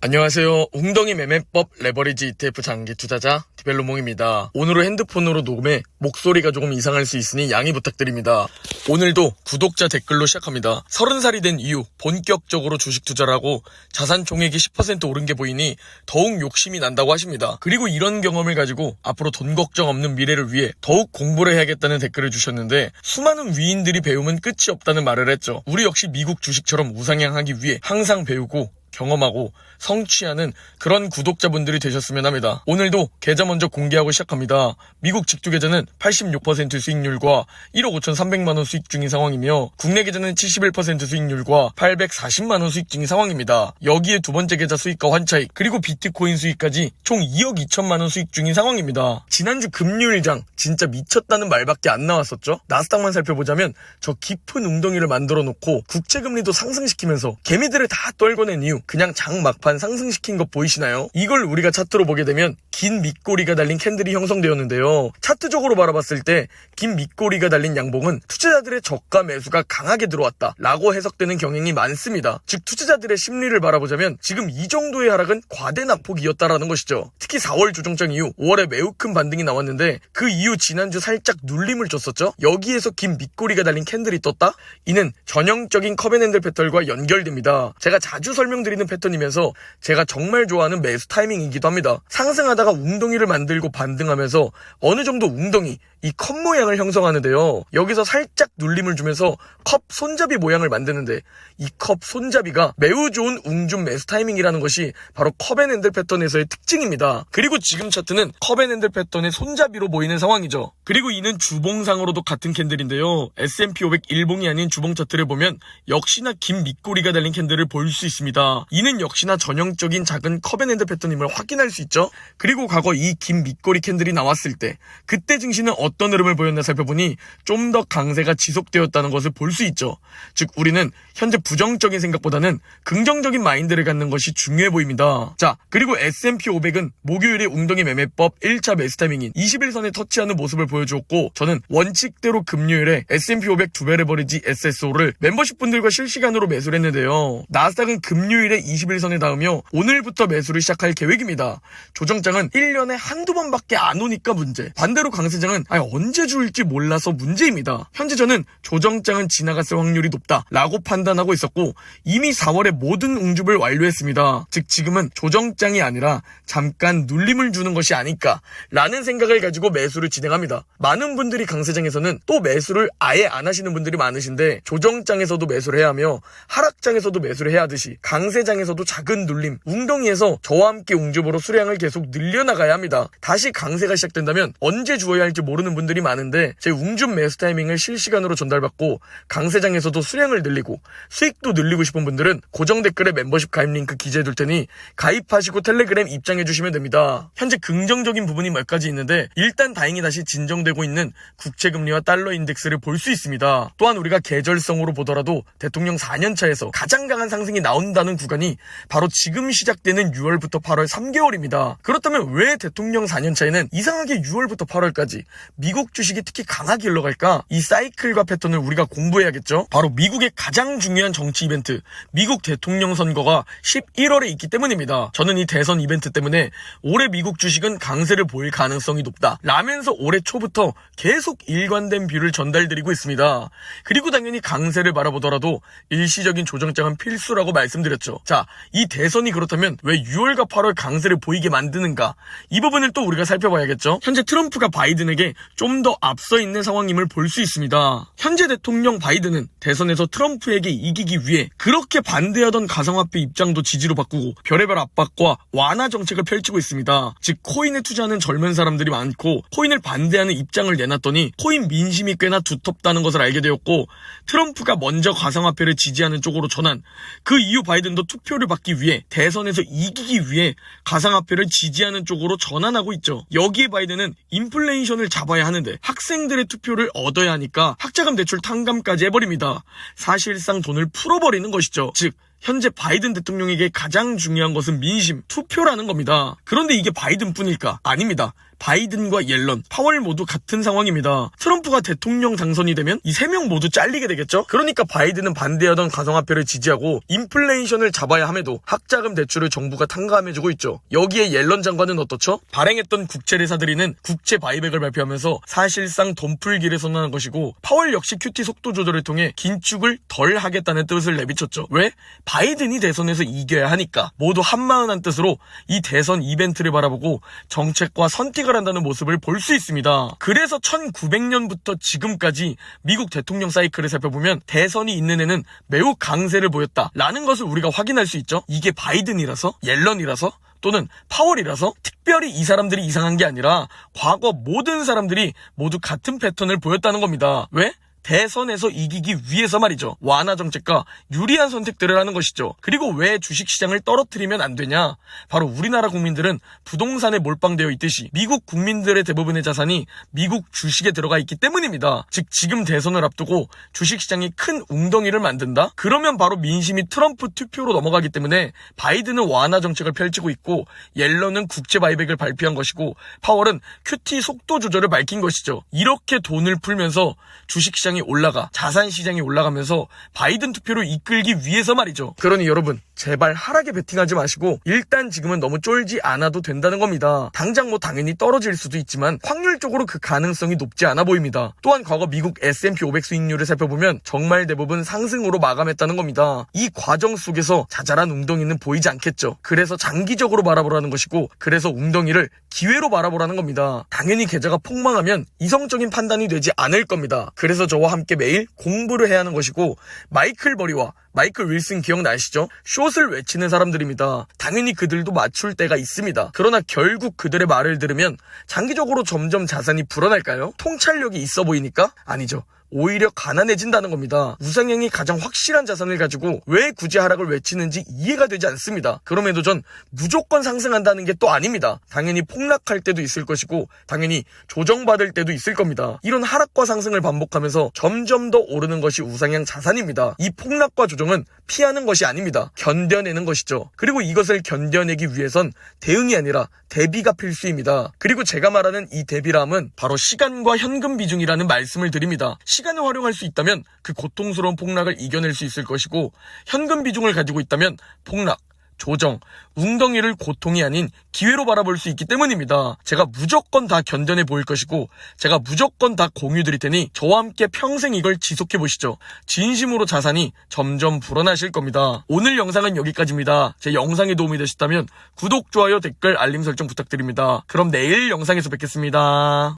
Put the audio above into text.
안녕하세요. 웅덩이 매매법 레버리지 ETF 장기 투자자 디벨로몽입니다. 오늘은 핸드폰으로 녹음해 목소리가 조금 이상할 수 있으니 양해 부탁드립니다. 오늘도 구독자 댓글로 시작합니다. 30살이 된 이후 본격적으로 주식 투자를 하고 자산 총액이 10% 오른 게 보이니 더욱 욕심이 난다고 하십니다. 그리고 이런 경험을 가지고 앞으로 돈 걱정 없는 미래를 위해 더욱 공부를 해야겠다는 댓글을 주셨는데 수많은 위인들이 배우면 끝이 없다는 말을 했죠. 우리 역시 미국 주식처럼 우상향하기 위해 항상 배우고 경험하고 성취하는 그런 구독자분들이 되셨으면 합니다. 오늘도 계좌 먼저 공개하고 시작합니다. 미국 직두 계좌는 86% 수익률과 1억 5,300만원 수익 중인 상황이며 국내 계좌는 71% 수익률과 840만원 수익 중인 상황입니다. 여기에 두 번째 계좌 수익과 환차익 그리고 비트코인 수익까지 총 2억 2천만원 수익 중인 상황입니다. 지난주 금요일장 진짜 미쳤다는 말밖에 안 나왔었죠. 나스닥만 살펴보자면 저 깊은 웅덩이를 만들어 놓고 국채금리도 상승시키면서 개미들을 다 떨궈낸 이유 그냥 장 막판 상승시킨 거 보이시나요? 이걸 우리가 차트로 보게 되면 긴 밑꼬리가 달린 캔들이 형성되었는데요. 차트적으로 바라봤을 때 긴 밑꼬리가 달린 양봉은 투자자들의 저가 매수가 강하게 들어왔다 라고 해석되는 경향이 많습니다. 즉 투자자들의 심리를 바라보자면 지금 이 정도의 하락은 과대 낙폭이었다라는 것이죠. 특히 4월 조정장 이후 5월에 매우 큰 반등이 나왔는데 그 이후 지난주 살짝 눌림을 줬었죠. 여기에서 긴 밑꼬리가 달린 캔들이 떴다? 이는 전형적인 컵앤핸들 패턴과 연결됩니다. 제가 자주 설명드리는 패턴이면서 제가 정말 좋아하는 매수 타이밍이기도 합니다. 상승하다가 웅덩이를 만들고 반등하면서 어느 정도 웅덩이, 이 컵 모양을 형성하는데요. 여기서 살짝 눌림을 주면서 컵 손잡이 모양을 만드는데 이 컵 손잡이가 매우 좋은 웅준 매수 타이밍이라는 것이 바로 컵앤핸들 패턴에서의 특징입니다. 그리고 지금 차트는 컵앤핸들 패턴의 손잡이로 보이는 상황이죠. 그리고 이는 주봉상으로도 같은 캔들인데요. S&P 500 일봉이 아닌 주봉 차트를 보면 역시나 긴 밑꼬리가 달린 캔들을 볼 수 있습니다. 이는 역시나 전형적인 작은 컵앤핸들 패턴임을 확인할 수 있죠. 그리고 과거 이 긴 밑꼬리 캔들이 나왔을 때 그때 증시는 어떤 흐름을 보였나 살펴보니 좀 더 강세가 지속되었다는 것을 볼 수 있죠. 즉 우리는 현재 부정적인 생각보다는 긍정적인 마인드를 갖는 것이 중요해 보입니다. 자, 그리고 S&P 500은 목요일에 웅덩이 매매법 1차 매수 타이밍인 21선에 터치하는 모습을 보여주었고 저는 원칙대로 금요일에 S&P 500 두배 레버리지 SSO를 멤버십 분들과 실시간으로 매수를 했는데요. 나스닥은 금요일에 21선에 닿으며 오늘부터 매수를 시작할 계획입니다. 조정장은 1년에 한두 번밖에 안 오니까 문제. 반대로 강세장은 언제 줄지 몰라서 문제입니다. 현재 저는 조정장은 지나갔을 확률이 높다 라고 판단하고 있었고 이미 4월에 모든 웅줍을 완료했습니다. 즉 지금은 조정장이 아니라 잠깐 눌림을 주는 것이 아닐까 라는 생각을 가지고 매수를 진행합니다. 많은 분들이 강세장에서는 또 매수를 아예 안 하시는 분들이 많으신데 조정장에서도 매수를 해야 하며 하락장에서도 매수를 해야 하듯이 강세장에서도 작은 눌림, 웅덩이에서 저와 함께 웅줍으로 수량을 계속 늘려나가야 합니다. 다시 강세가 시작된다면 언제 주어야 할지 모르는 분들이 많은데 제 웅줍 매수 타이밍을 실시간으로 전달받고 강세장에서도 수량을 늘리고 수익도 늘리고 싶은 분들은 고정 댓글에 멤버십 가입 링크 기재해둘 테니 가입하시고 텔레그램 입장해주시면 됩니다. 현재 긍정적인 부분이 몇 가지 있는데 일단 다행히 다시 진정되고 있는 국채금리와 달러 인덱스를 볼 수 있습니다. 또한 우리가 계절성으로 보더라도 대통령 4년차에서 가장 강한 상승이 나온다는 구간이 바로 지금 시작되는 6월부터 8월 3개월입니다. 그렇다면 왜 대통령 4년차에는 이상하게 6월부터 8월까지 미국 주식이 특히 강하게 흘러갈까? 이 사이클과 패턴을 우리가 공부해야겠죠. 바로 미국의 가장 중요한 정치 이벤트 미국 대통령 선거가 11월에 있기 때문입니다. 저는 이 대선 이벤트 때문에 올해 미국 주식은 강세를 보일 가능성이 높다 라면서 올해 초부터 계속 일관된 뷰를 전달드리고 있습니다. 그리고 당연히 강세를 바라보더라도 일시적인 조정장은 필수라고 말씀드렸죠. 자, 이 대선이 그렇다면 왜 6월과 8월 강세를 보이게 만드는가? 이 부분을 또 우리가 살펴봐야겠죠. 현재 트럼프가 바이든에게 좀 더 앞서 있는 상황임을 볼 수 있습니다. 현재 대통령 바이든은 대선에서 트럼프에게 이기기 위해 그렇게 반대하던 가상화폐 입장도 지지로 바꾸고 별의별 압박과 완화 정책을 펼치고 있습니다. 즉 코인에 투자하는 젊은 사람들이 많고 코인을 반대하는 입장을 내놨더니 코인 민심이 꽤나 두텁다는 것을 알게 되었고 트럼프가 먼저 가상화폐를 지지하는 쪽으로 전환 그 이후 바이든도 투표를 받기 위해 대선에서 이기기 위해 가상화폐를 지지하는 쪽으로 전환하고 있죠. 여기에 바이든은 인플레이션을 잡아야 하는데 학생들의 투표를 얻어야 하니까 학자금 대출 탕감까지 해버립니다. 사실상 돈을 풀어버리는 것이죠. 즉 현재 바이든 대통령에게 가장 중요한 것은 민심, 투표라는 겁니다. 그런데 이게 바이든뿐일까? 아닙니다. 바이든과 옐런, 파월 모두 같은 상황입니다. 트럼프가 대통령 당선이 되면 이 3명 모두 잘리게 되겠죠? 그러니까 바이든은 반대하던 가상화폐를 지지하고 인플레이션을 잡아야 함에도 학자금 대출을 정부가 탕감해주고 있죠. 여기에 옐런 장관은 어떻죠? 발행했던 국채를 국채 바이백을 발표하면서 사실상 돈풀기를 선언한 것이고, 파월 역시 QT 속도 조절을 통해 긴축을 덜 하겠다는 뜻을 내비쳤죠. 왜? 바이든이 대선에서 이겨야 하니까. 모두 한마음한 뜻으로 이 대선 이벤트를 바라보고 정책과 선택을 한다는 모습을 볼 수 있습니다. 그래서 1900년부터 지금까지 미국 대통령 사이클을 살펴보면 대선이 있는 해는 매우 강세를 보였다라는 것을 우리가 확인할 수 있죠. 이게 바이든이라서? 옐런이라서? 또는 파월이라서 특별히 이 사람들이 이상한 게 아니라 과거 모든 사람들이 모두 같은 패턴을 보였다는 겁니다. 왜? 대선에서 이기기 위해서 말이죠. 완화 정책과 유리한 선택들을 하는 것이죠. 그리고 왜 주식시장을 떨어뜨리면 안 되냐? 바로 우리나라 국민들은 부동산에 몰빵되어 있듯이 미국 국민들의 대부분의 자산이 미국 주식에 들어가 있기 때문입니다. 즉 지금 대선을 앞두고 주식시장이 큰 웅덩이를 만든다? 그러면 바로 민심이 트럼프 투표로 넘어가기 때문에 바이든은 완화 정책을 펼치고 있고, 옐런은 국채 바이백을 발표한 것이고, 파월은 QT 속도 조절을 밝힌 것이죠. 이렇게 돈을 풀면서 주식시장이 올라가, 자산시장이 올라가면서 바이든 투표를 이끌기 위해서 말이죠. 그러니 여러분, 제발 하락에 베팅하지 마시고 일단 지금은 너무 쫄지 않아도 된다는 겁니다. 당장 당연히 떨어질 수도 있지만 확률적으로 그 가능성이 높지 않아 보입니다. 또한 과거 미국 S&P 500 수익률을 살펴보면 정말 대부분 상승으로 마감했다는 겁니다. 이 과정 속에서 자잘한 웅덩이는 보이지 않겠죠. 그래서 장기적으로 바라보라는 것이고, 그래서 웅덩이를 기회로 바라보라는 겁니다. 당연히 계좌가 폭망하면 이성적인 판단이 되지 않을 겁니다. 그래서 저와 함께 매일 공부를 해야 하는 것이고, 마이클 버리와 마이클 윌슨 기억나시죠? 숏을 외치는 사람들입니다. 당연히 그들도 맞출 때가 있습니다. 그러나 결국 그들의 말을 들으면 장기적으로 점점 자산이 불어날까요? 통찰력이 있어 보이니까? 아니죠. 오히려 가난해진다는 겁니다. 우상향이 가장 확실한 자산을 가지고 왜 굳이 하락을 외치는지 이해가 되지 않습니다. 그럼에도 전 무조건 상승한다는 게 또 아닙니다. 당연히 폭락할 때도 있을 것이고, 당연히 조정받을 때도 있을 겁니다. 이런 하락과 상승을 반복하면서 점점 더 오르는 것이 우상향 자산입니다. 이 폭락과 조정은 피하는 것이 아닙니다. 견뎌내는 것이죠. 그리고 이것을 견뎌내기 위해선 대응이 아니라 대비가 필수입니다. 그리고 제가 말하는 이 대비람은 바로 시간과 현금 비중이라는 말씀을 드립니다. 시간을 활용할 수 있다면 그 고통스러운 폭락을 이겨낼 수 있을 것이고, 현금 비중을 가지고 있다면 폭락, 조정, 웅덩이를 고통이 아닌 기회로 바라볼 수 있기 때문입니다. 제가 무조건 다 견뎌내 보일 것이고, 제가 무조건 다 공유 드릴 테니 저와 함께 평생 이걸 지속해 보시죠. 진심으로 자산이 점점 불어나실 겁니다. 오늘 영상은 여기까지입니다. 제 영상이 도움이 되셨다면 구독, 좋아요, 댓글, 알림 설정 부탁드립니다. 그럼 내일 영상에서 뵙겠습니다.